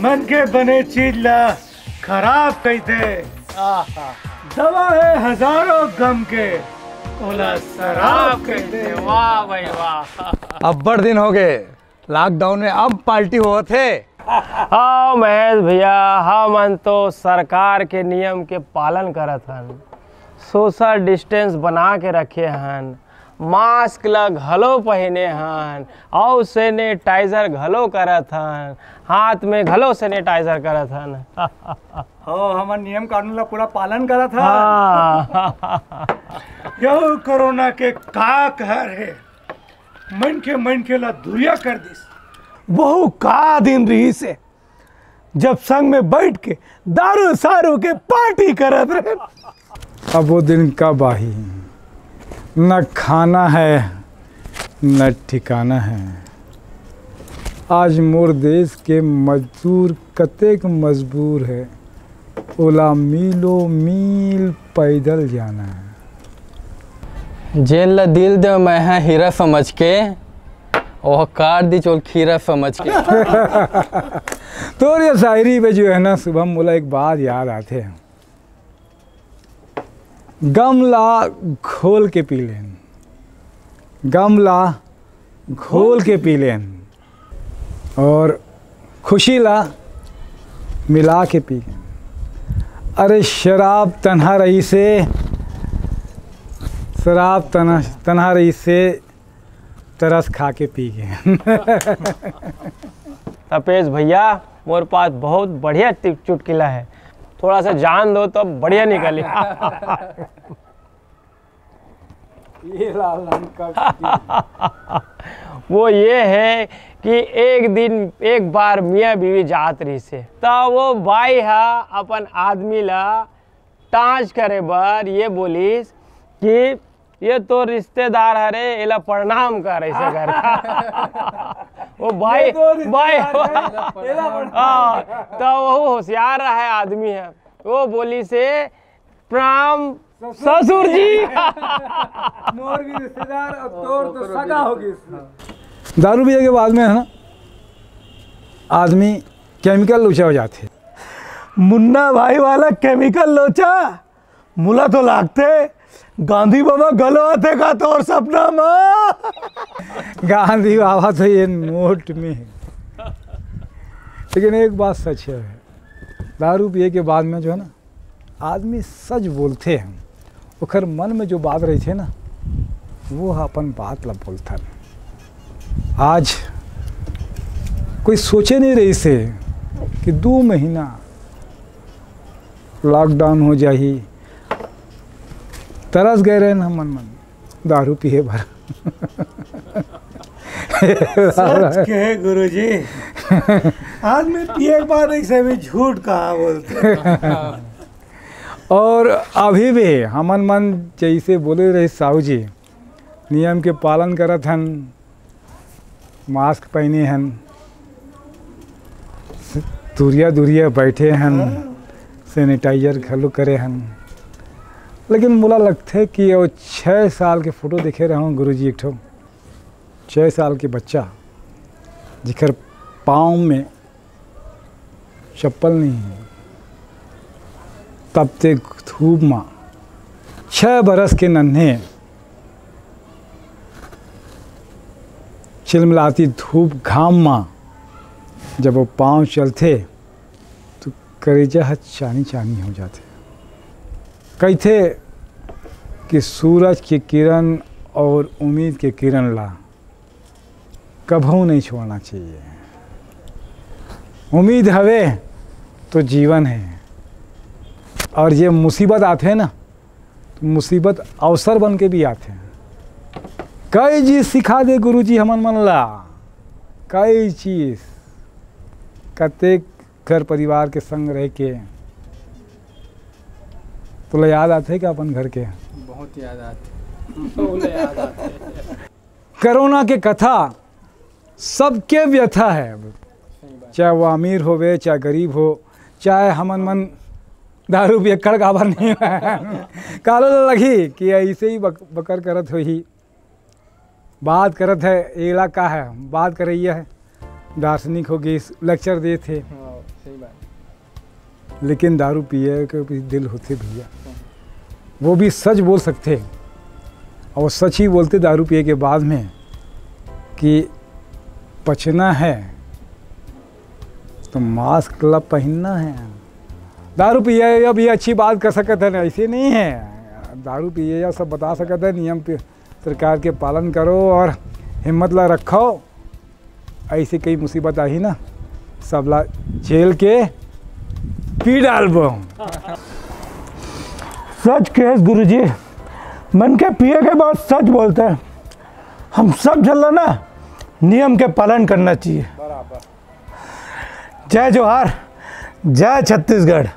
मन के बने चीज ला खराब कई दे। दवा है हजारों गम के ओला शराब कई दे। वाह भाई वाह। अब बड़ दिन हो गए लॉकडाउन में, अब पार्टी हुआ थे। हाँ महेश भैया, हम तो सरकार के नियम के पालन करत हन, सोशल डिस्टेंस बना के रखे हन, मास्क ला घलो पहने हन और सैनिटाइजर घलो करत हन, हाथ में घलो सैनिटाइजर करत हन। हो हमार नियम कानून ला पूरा पालन करा था। हाँ। यह कोरोना के का कहर है, मन के ला दुरिया कर दिस। बहु का दिन रही से जब संग में बैठ के दारू सारू के पार्टी करत रहे। अब वो दिन कब आही, न खाना है न ठिकाना है। आज मोर देश के मजदूर कतेक मजबूर है, ओला मीलों मील पैदल जाना है। जेल ला दिल दे मैं है हीरा समझ के, और काट दी चोल खीरा समझ के। तो ये शायरी में जो है ना शुभम बोला, एक बात याद आते हैं। गमला खोल के पी लेन, गमला खोल के पी लेन, और खुशी ला मिला के पी लेन। अरे शराब तन्हा रही से, शराब तन्हा रही से तरस खा के पी गए। तपेश भैया, मोर पास बहुत बढ़िया चुटकिला है, थोड़ा सा जान दो तो बढ़िया निकले। ये वो ये है कि एक दिन एक बार मियाँ बीवी जात रही से, तो वो बाई हा अपन आदमी ला टाँच करे बर ये बोलिस कि ये तो रिश्तेदार हरे, एला प्रणाम कर ऐसे कर। वो भाई तो वो होशियार रहा है आदमी है, वो बोली से प्रणाम ससुर जी। मोर भी रिश्तेदार और तोर तो सगा होगी। दारू पिए के बाद में है ना आदमी केमिकल लोचा हो जाते। मुन्ना भाई वाला केमिकल लोचा मुला तो लागते गांधी बाबा गलो आते का तोर सपना में। गांधी बाबा तो ये नोट में है, लेकिन एक बात सच है, दारू पिए के बाद में जो है ना आदमी सच बोलते हैं, ओखर मन में जो बात रही थे ना वो अपन बात ला बोलता। आज कोई सोचे नहीं रही से कि 2 महीना लॉकडाउन हो जाही, तरस गए रहे ना मन दारू पिए भर। सच कहे गुरुजी, आदमी पिए के बाद ऐसे भी झूठ कहाँ बोलते। और अभी भी हमन मन जैसे बोले रहे साहू जी, नियम के पालन करत हन, मास्क पहने हन, दूरिया बैठे हन, सैनिटाइजर घलो करे हन। लेकिन मुला लगते कि वो 6 साल के फोटो देखे रहा हूँ गुरुजी, एक ठो 6 साल के बच्चा जिकर पाँव में चप्पल नहीं है, तब ते धूप में 6 बरस के नन्हे चिलमिलाती धूप घाम में जब वो पाँव चलते तो करेजा चानी हो जाते। कहते कि सूरज की किरण और उम्मीद के किरण ला कभू नहीं छोड़ना चाहिए। उम्मीद हवे तो जीवन है, और ये मुसीबत आते हैं ना तो मुसीबत अवसर बन के भी आते हैं। कई चीज़ सिखा दे गुरुजी हमन मन ला, कई चीज़, कतेक घर परिवार के संग रह के तो याद आते है क्या अपन घर के? बहुत याद आते। कोरोना के कथा सबके व्यथा है, चाहे वो अमीर होवे चाहे गरीब हो, चाहे हमन मन दारू पियक्कड़ काबर नहीं कालो लगी कि ऐसे ही बकर करत हो ही बात करत है। एला का है बात कर रही है, दार्शनिक होगी लेक्चर दिए थे लेकिन दारू पिए के भी दिल होते भैया, वो भी सच बोल सकते और वो सच ही बोलते दारू पिए के बाद में कि पचना है तो मास्क क्लब पहनना है। दारू पिए अब ये अच्छी बात कर सकते हैं, ऐसे नहीं है। दारू पिए या सब बता सकते हैं, नियम पे सरकार के पालन करो और हिम्मत ला रखो। ऐसे कई मुसीबत आई ना, सब ला झेल के पी डालबो। सच केस गुरुजी, मन के पिए के बाद सच बोलते हैं। हम सब चल ना नियम के पालन करना चाहिए। जय जोहार, जय छत्तीसगढ़।